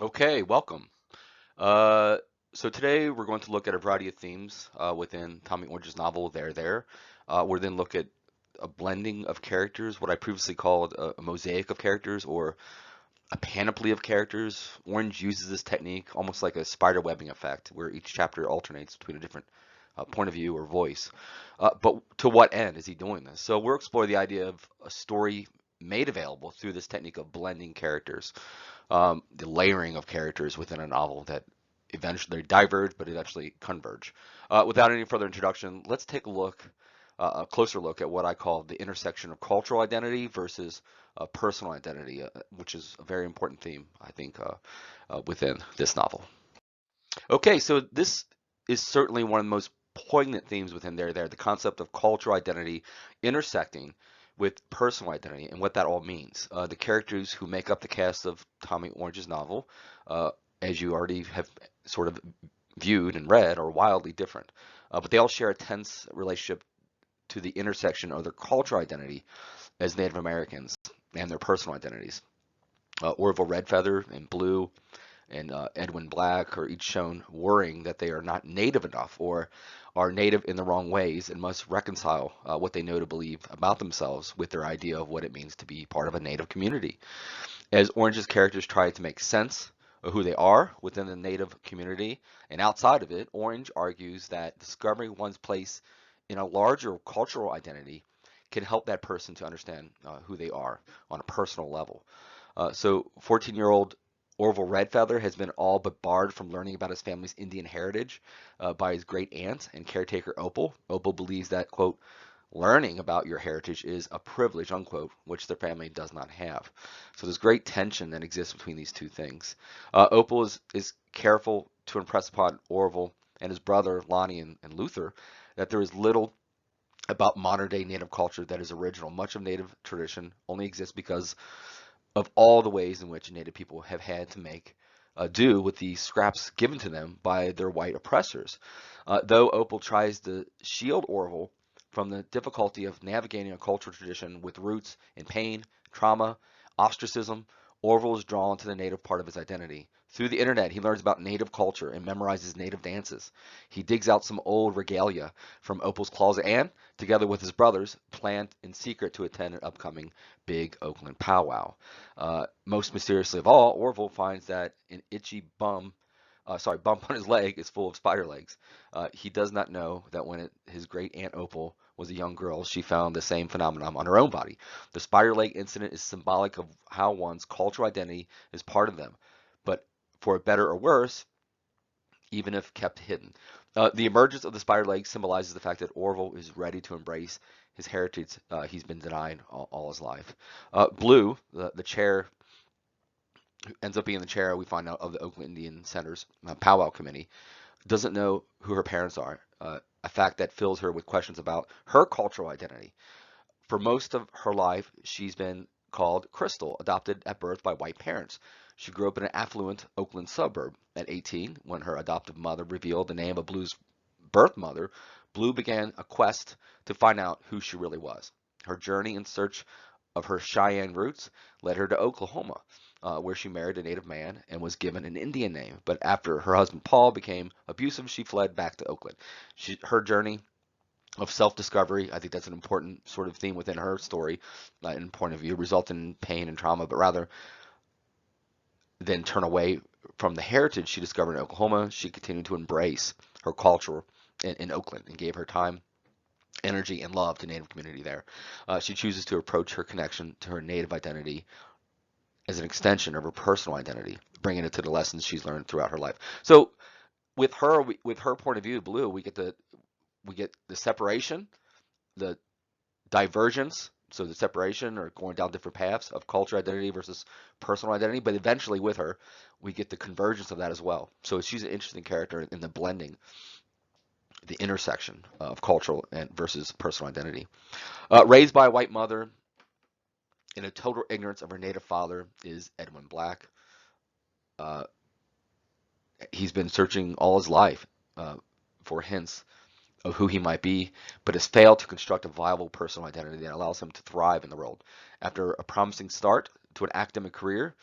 Okay, welcome. Uh, so today we're going to look at a variety of themes within Tommy Orange's novel There There. We'll then look at a blending of characters, what I previously called a mosaic of characters or a panoply of characters. Orange uses this technique almost like a spider webbing effect, where each chapter alternates between a different point of view or voice. But to what end is he doing this? So we'll explore the idea of a story made available through this technique of blending characters, the layering of characters within a novel that eventually diverge, but eventually converge. Without any further introduction, let's take a closer look at what I call the intersection of cultural identity versus personal identity, which is a very important theme, I think, within this novel. Okay, so this is certainly one of the most poignant themes within There, the concept of cultural identity intersecting with personal identity and what that all means. The characters who make up the cast of Tommy Orange's novel, uh, as you already have sort of viewed and read, are wildly different. But they all share a tense relationship to the intersection of their cultural identity as Native Americans and their personal identities. Orville Redfeather in blue and Edwin Black are each shown worrying that they are not native enough or are native in the wrong ways and must reconcile what they know to believe about themselves with their idea of what it means to be part of a native community. As Orange's characters try to make sense of who they are within the native community and outside of it, Orange argues that discovering one's place in a larger cultural identity can help that person to understand who they are on a personal level. So 14-year-old Orville Redfeather has been all but barred from learning about his family's Indian heritage by his great aunt and caretaker Opal. Opal believes that, quote, learning about your heritage is a privilege, unquote, which their family does not have. So there's great tension that exists between these two things. Opal is careful to impress upon Orville and his brother Lonnie and Luther that there is little about modern day native culture that is original. Much of native tradition only exists because of all the ways in which Native people have had to make do with the scraps given to them by their white oppressors. Though Opal tries to shield Orville from the difficulty of navigating a cultural tradition with roots in pain, trauma, ostracism, Orville is drawn to the Native part of his identity. Through the internet, he learns about Native culture and memorizes Native dances. He digs out some old regalia from Opal's closet and, together with his brothers, plan in secret to attend an upcoming big Oakland powwow. Most mysteriously of all, Orville finds that an itchy bump on his leg is full of spider legs. He does not know that when his great aunt Opal was a young girl, she found the same phenomenon on her own body. The spider leg incident is symbolic of how one's cultural identity is part of them, but for better or worse, even if kept hidden. The emergence of the spider leg symbolizes the fact that Orville is ready to embrace his heritage he's been denied all his life. Blue, the chair, who ends up being the chair, we find out, of the Oakland Indian Center's powwow committee, doesn't know who her parents are, a fact that fills her with questions about her cultural identity. For most of her life, she's been called Crystal, adopted at birth by white parents. She grew up in an affluent Oakland suburb. At 18, when her adoptive mother revealed the name of Blue's birth mother, Blue began a quest to find out who she really was. Her journey in search of her Cheyenne roots led her to Oklahoma, where she married a native man and was given an Indian name. But after her husband Paul became abusive, she fled back to Oakland. Her journey of self-discovery, I think that's an important sort of theme within her story and point of view, resulted in pain and trauma, but rather than turn away from the heritage she discovered in Oklahoma, she continued to embrace her culture in Oakland and gave her time, energy, and love to Native community there. She chooses to approach her connection to her Native identity as an extension of her personal identity, bringing it to the lessons she's learned throughout her life. So with her point of view, Blue, we get the separation, the divergence, so the separation or going down different paths of culture identity versus personal identity, but eventually with her, we get the convergence of that as well. So she's an interesting character in the blending, the intersection of cultural and versus personal identity. Raised by a white mother in a total ignorance of her native father is Edwin Black. Uh, he's been searching all his life for hints of who he might be, but has failed to construct a viable personal identity that allows him to thrive in the world. After a promising start to an academic career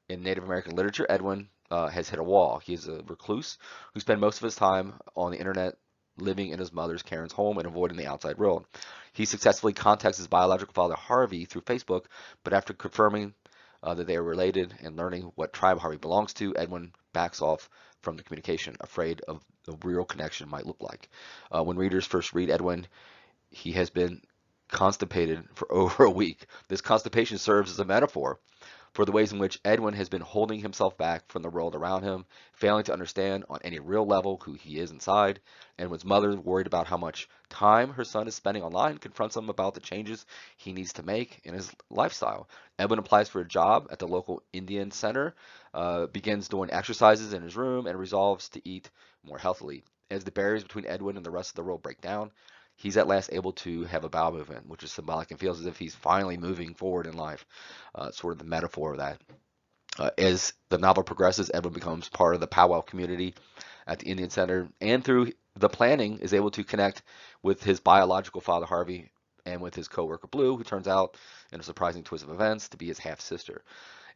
in Native American literature, Edwin has hit a wall. He is a recluse who spent most of his time on the internet living in his mother's Karen's home and avoiding the outside world. He successfully contacts his biological father Harvey through Facebook, but after confirming that they are related and learning what tribe Harvey belongs to, Edwin backs off from the communication, afraid of the real connection might look like. When readers first read Edwin, he has been constipated for over a week. This constipation serves as a metaphor for the ways in which Edwin has been holding himself back from the world around him, failing to understand on any real level who he is inside. Edwin's mother, worried about how much time her son is spending online, confronts him about the changes he needs to make in his lifestyle. Edwin applies for a job at the local Indian center, begins doing exercises in his room, and resolves to eat more healthily. As the barriers between Edwin and the rest of the world break down, he's at last able to have a bowel movement, which is symbolic and feels as if he's finally moving forward in life. Sort of the metaphor of that. As the novel progresses, Edwin becomes part of the powwow community at the Indian Center, and through the planning is able to connect with his biological father Harvey and with his coworker Blue, who turns out, in a surprising twist of events, to be his half sister.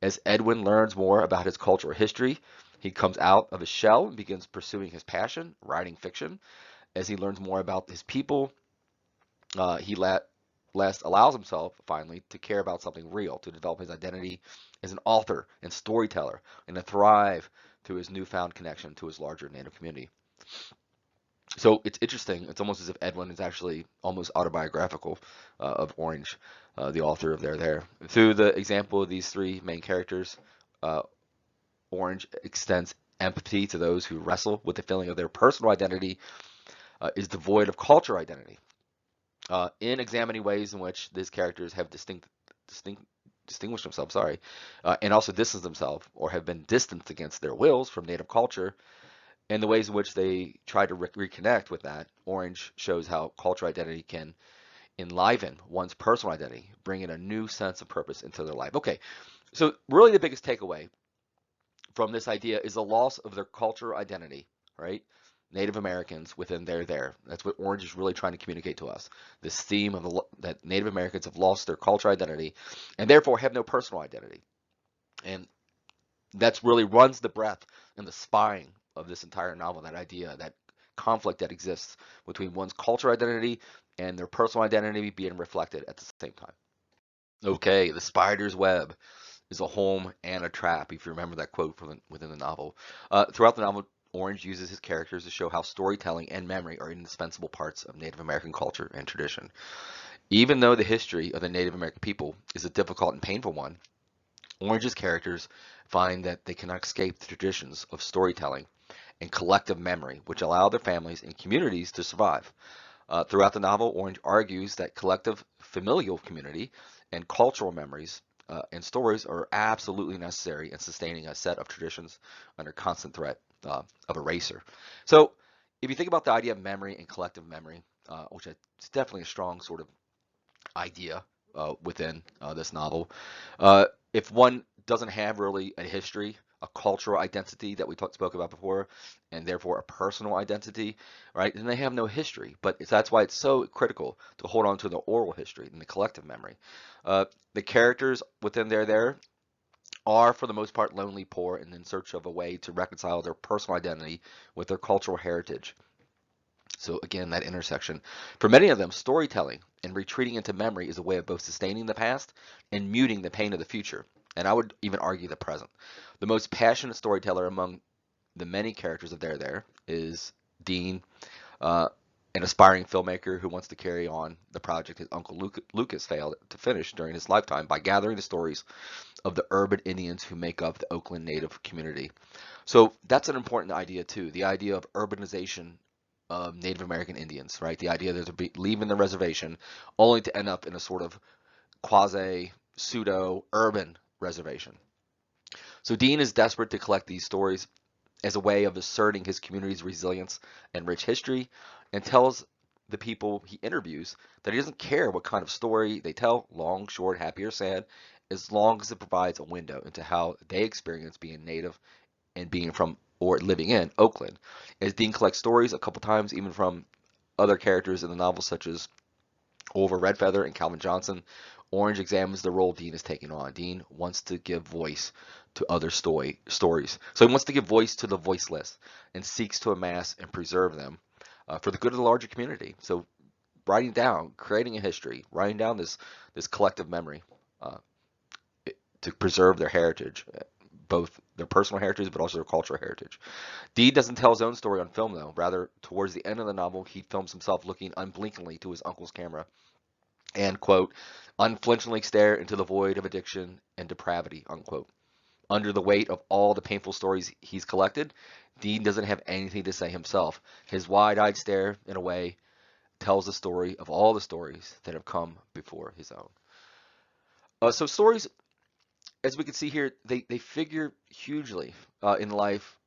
As Edwin learns more about his cultural history, he comes out of his shell and begins pursuing his passion, writing fiction. As he learns more about his people, he last allows himself finally to care about something real, to develop his identity as an author and storyteller, and to thrive through his newfound connection to his larger native community. So it's interesting. It's almost as if Edwin is actually almost autobiographical of Orange, the author of There. Through the example of these three main characters, uh, Orange extends empathy to those who wrestle with the feeling of their personal identity is devoid of culture identity. In examining ways in which these characters have distinguished themselves, and also distanced themselves or have been distanced against their wills from native culture, and the ways in which they try to reconnect with that, Orange shows how cultural identity can enliven one's personal identity, bringing a new sense of purpose into their life. Okay, so really the biggest takeaway from this idea is the loss of their cultural identity, right? Native Americans within there. That's what Orange is really trying to communicate to us. This theme of that Native Americans have lost their cultural identity and therefore have no personal identity. And that's really runs the breadth and the spine of this entire novel, that idea, that conflict that exists between one's cultural identity and their personal identity being reflected at the same time. Okay, the spider's web is a home and a trap, if you remember that quote from within the novel. Throughout the novel, Orange uses his characters to show how storytelling and memory are indispensable parts of Native American culture and tradition. Even though the history of the Native American people is a difficult and painful one, Orange's characters find that they cannot escape the traditions of storytelling and collective memory, which allow their families and communities to survive. Throughout the novel, Orange argues that collective familial community and cultural memories and stories are absolutely necessary in sustaining a set of traditions under constant threat of erasure. So, if you think about the idea of memory and collective memory, which is definitely a strong sort of idea within this novel, uh, if one doesn't have really a history, a cultural identity that we spoke about before, and therefore a personal identity, right? Then they have no history. But that's why it's so critical to hold on to the oral history and the collective memory. The characters within there are, for the most part, lonely, poor, and in search of a way to reconcile their personal identity with their cultural heritage. So again, that intersection. For many of them, storytelling and retreating into memory is a way of both sustaining the past and muting the pain of the future. And I would even argue the present. The most passionate storyteller among the many characters of There is Dean, uh, an aspiring filmmaker who wants to carry on the project his uncle Lucas failed to finish during his lifetime by gathering the stories of the urban Indians who make up the Oakland Native community. So that's an important idea too, the idea of urbanization of Native American Indians, right? The idea that they're leaving the reservation only to end up in a sort of quasi pseudo urban reservation. So Dean is desperate to collect these stories as a way of asserting his community's resilience and rich history, and tells the people he interviews that he doesn't care what kind of story they tell, long, short, happy, or sad, as long as it provides a window into how they experience being native and being from or living in Oakland. As Dean collects stories a couple times, even from other characters in the novel, such as Over Redfeather and Calvin Johnson, Orange examines the role Dean is taking on. Dean wants to give voice to other stories. So he wants to give voice to the voiceless and seeks to amass and preserve them for the good of the larger community. So writing down, creating a history, writing down this collective memory uh, to preserve their heritage, both their personal heritage but also their cultural heritage. Dean doesn't tell his own story on film though. Rather, towards the end of the novel, he films himself looking unblinkingly to his uncle's camera and, quote, unflinchingly stare into the void of addiction and depravity, unquote. Under the weight of all the painful stories he's collected, Dean doesn't have anything to say himself. His wide-eyed stare, in a way, tells the story of all the stories that have come before his own. So stories, as we can see here, they figure hugely in the life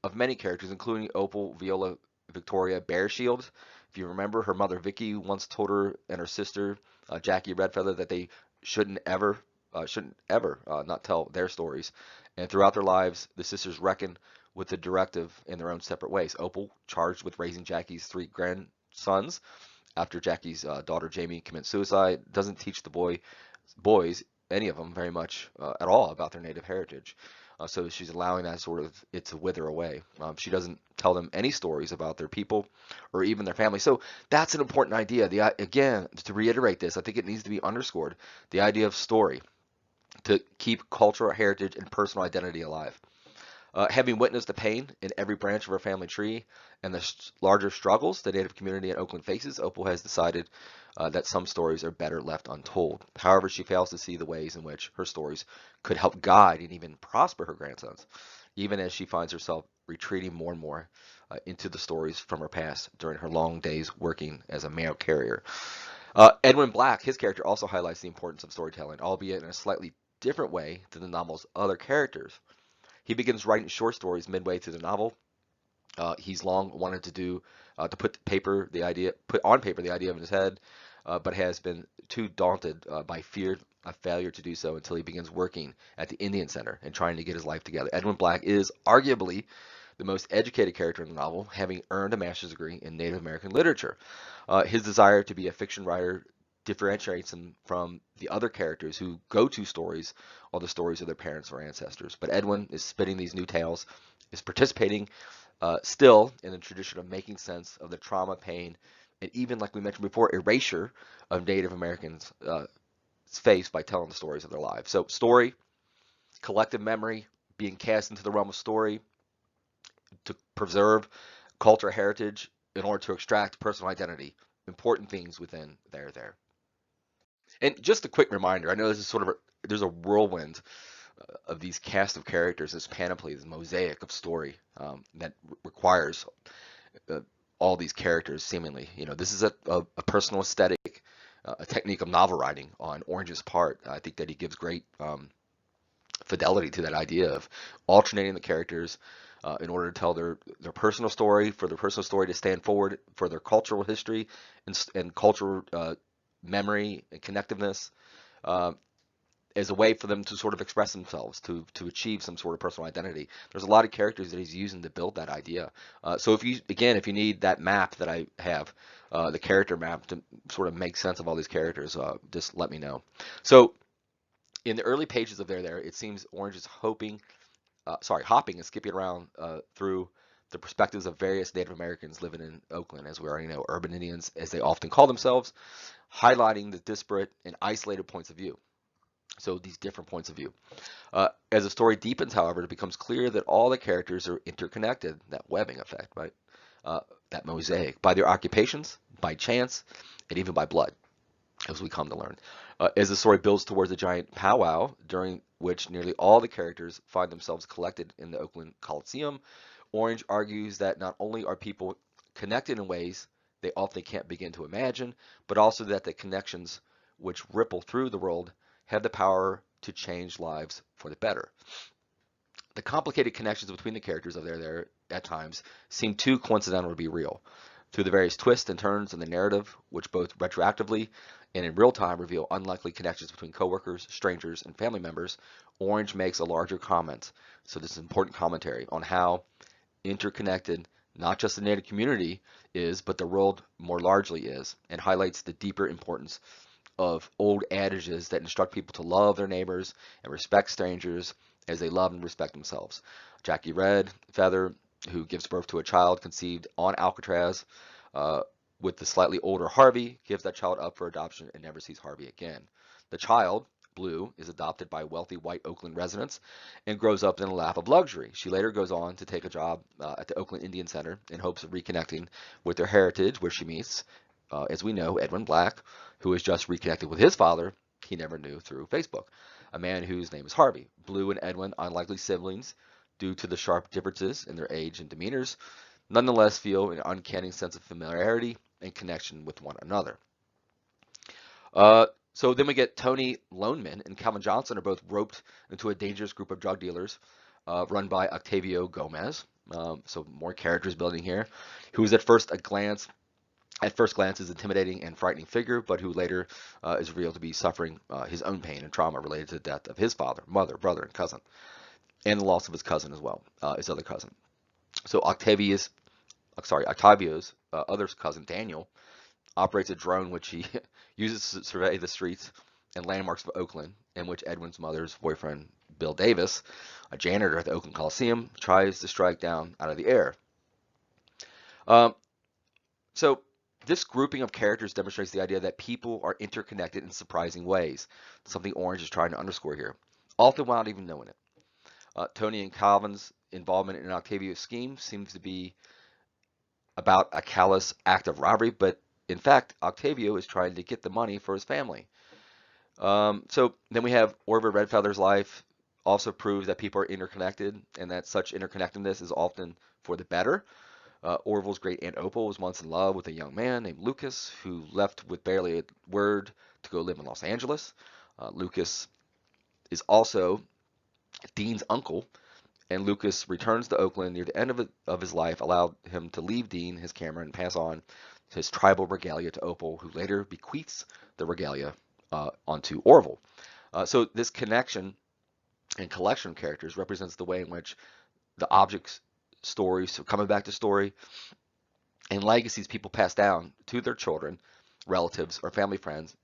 of many characters, including Opal, Viola, Victoria Bearshield. If you remember, her mother Vicky once told her and her sister Jackie Redfeather that they shouldn't ever not tell their stories. And throughout their lives, the sisters reckon with the directive in their own separate ways. Opal, charged with raising Jackie's three grandsons after Jackie's daughter Jamie commits suicide, doesn't teach the boys, any of them, very much at all about their native heritage. So she's allowing that sort of it to wither away. She doesn't tell them any stories about their people or even their family. So that's an important idea. Again, to reiterate this, I think it needs to be underscored. The idea of story to keep cultural heritage and personal identity alive. Having witnessed the pain in every branch of her family tree and the larger struggles the Native community in Oakland faces, Opal has decided that some stories are better left untold. However, she fails to see the ways in which her stories could help guide and even prosper her grandsons, even as she finds herself retreating more and more into the stories from her past during her long days working as a mail carrier. Edwin Black, his character, also highlights the importance of storytelling, albeit in a slightly different way than the novel's other characters. He begins writing short stories midway through the novel. He's long wanted to do to put on paper the idea in his head, but has been too daunted by fear of failure to do so until he begins working at the Indian Center and trying to get his life together. Edwin Black is arguably the most educated character in the novel, having earned a master's degree in Native American literature. His desire to be a fiction writer differentiates him from the other characters who go to stories or the stories of their parents or ancestors. But Edwin is spinning these new tales, is participating still in the tradition of making sense of the trauma, pain, and even, like we mentioned before, erasure of Native Americans faced by telling the stories of their lives. So story, collective memory, being cast into the realm of story to preserve cultural heritage in order to extract personal identity. Important things within there. And just a quick reminder, I know this is sort of there's a whirlwind of these cast of characters, this panoply, this mosaic of story that requires uh, all these characters seemingly. This is a personal aesthetic, a technique of novel writing on Orange's part. I think that he gives great fidelity to that idea of alternating the characters in order to tell their personal story, for their personal story to stand forward for their cultural history and cultural memory and connectiveness. Uh, as a way for them to sort of express themselves, to achieve some sort of personal identity. There's a lot of characters that he's using to build that idea. So if you need that map that I have, the character map to sort of make sense of all these characters, just let me know. So in the early pages of there, it seems Orange is hopping and skipping around through the perspectives of various Native Americans living in Oakland, as we already know, urban Indians, as they often call themselves, highlighting the disparate and isolated points of view. So these different points of view. As the story deepens, however, it becomes clear that all the characters are interconnected, that webbing effect, right? That mosaic, by their occupations, by chance, and even by blood, as we come to learn. As the story builds towards a giant powwow, during which nearly all the characters find themselves collected in the Oakland Coliseum, Orange argues that not only are people connected in ways they often can't begin to imagine, but also that the connections which ripple through the world have the power to change lives for the better. The complicated connections between the characters of there at times seem too coincidental to be real. Through the various twists and turns in the narrative, which both retroactively and in real time reveal unlikely connections between coworkers, strangers, and family members, Orange makes a larger comment. So this is important commentary on how interconnected not just the Native community is, but the world more largely is, and highlights the deeper importance of old adages that instruct people to love their neighbors and respect strangers as they love and respect themselves. Jackie Red Feather, who gives birth to a child conceived on Alcatraz, uh, with the slightly older Harvey, gives that child up for adoption and never sees Harvey again. The child, Blue, is adopted by wealthy white Oakland residents and grows up in a lap of luxury. She later goes on to take a job at the Oakland Indian Center in hopes of reconnecting with their heritage, where she meets, as we know, Edwin Black, who has just reconnected with his father he never knew through Facebook, a man whose name is Harvey. Blue and Edwin, unlikely siblings due to the sharp differences in their age and demeanors, nonetheless feel an uncanny sense of familiarity and connection with one another. So then we get Tony Loneman and Calvin Johnson are both roped into a dangerous group of drug dealers run by Octavio Gomez. So more characters building here, who is at first glance is intimidating and frightening figure, but who later is revealed to be suffering his own pain and trauma related to the death of his father, mother, brother, and cousin, and the loss of his cousin as well, his other cousin. So Octavio's other cousin, Daniel, operates a drone which he uses to survey the streets and landmarks of Oakland, in which Edwin's mother's boyfriend, Bill Davis, a janitor at the Oakland Coliseum, tries to strike down out of the air. So this grouping of characters demonstrates the idea that people are interconnected in surprising ways, something Orange is trying to underscore here, often without even knowing it. Tony and Calvin's involvement in Octavio's scheme seems to be about a callous act of robbery, but in fact, Octavio is trying to get the money for his family. So then we have Orville Redfeather's life also proves that people are interconnected and that such interconnectedness is often for the better. Orville's great aunt Opal was once in love with a young man named Lucas who left with barely a word to go live in Los Angeles. Lucas is also Dean's uncle, and Lucas returns to Oakland near the end of his life, allowed him to leave Dean his camera and pass on his tribal regalia to Opal, who later bequeaths the regalia onto Orville. So this connection and collection of characters represents the way in which the objects, stories, so coming back to story, and legacies people pass down to their children, relatives, or family friends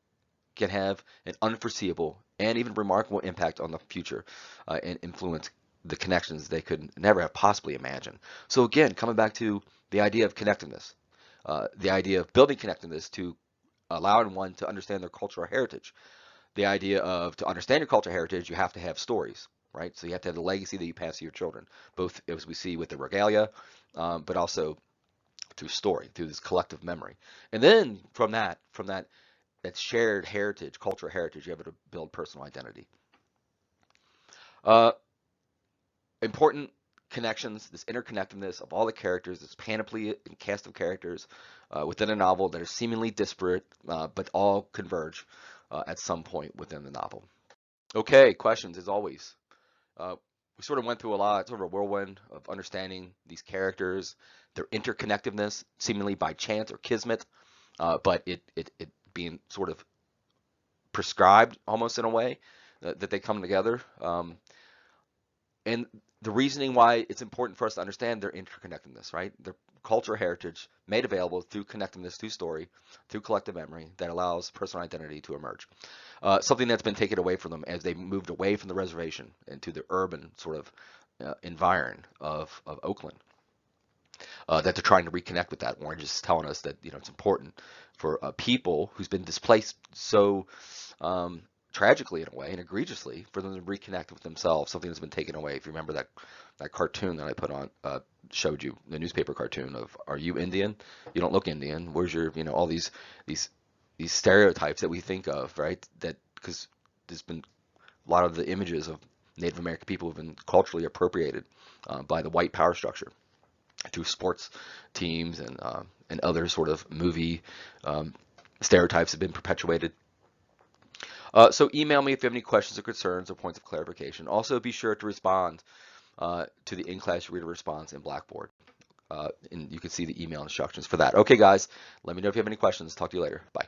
can have an unforeseeable and even remarkable impact on the future and influence the connections they could never have possibly imagined. So again, coming back to the idea of connectedness, the idea of building connectedness to allowing one to understand their cultural heritage, the idea of to understand your cultural heritage, you have to have stories, right? So you have to have the legacy that you pass to your children, both as we see with the regalia, but also through story, through this collective memory. And then from that shared heritage, cultural heritage, you're able to build personal identity. Uh, Important connections, this interconnectedness of all the characters, this panoply and cast of characters within a novel that are seemingly disparate, but all converge at some point within the novel. Okay, questions as always. We sort of went through a lot, sort of a whirlwind of understanding these characters, their interconnectedness, seemingly by chance or kismet, but it being sort of prescribed almost in a way that they come together. And the reasoning why it's important for us to understand their interconnectedness, right? Their cultural heritage made available through connectedness, through story, through collective memory that allows personal identity to emerge. Something that's been taken away from them as they moved away from the reservation into the urban sort of environment of Oakland. That they're trying to reconnect with that. Orange is telling us that it's important for people who's been displaced so tragically in a way and egregiously for them to reconnect with themselves, something that's been taken away. If you remember that cartoon that I put on, showed you the newspaper cartoon of, are you Indian? You don't look Indian. Where's your, all these stereotypes that we think of, right? That because there's been a lot of the images of Native American people have been culturally appropriated by the white power structure through sports teams and other sort of movie stereotypes have been perpetuated. So email me if you have any questions or concerns or points of clarification. Also, be sure to respond to the in-class reader response in Blackboard. And you can see the email instructions for that. Okay, guys, let me know if you have any questions. Talk to you later. Bye.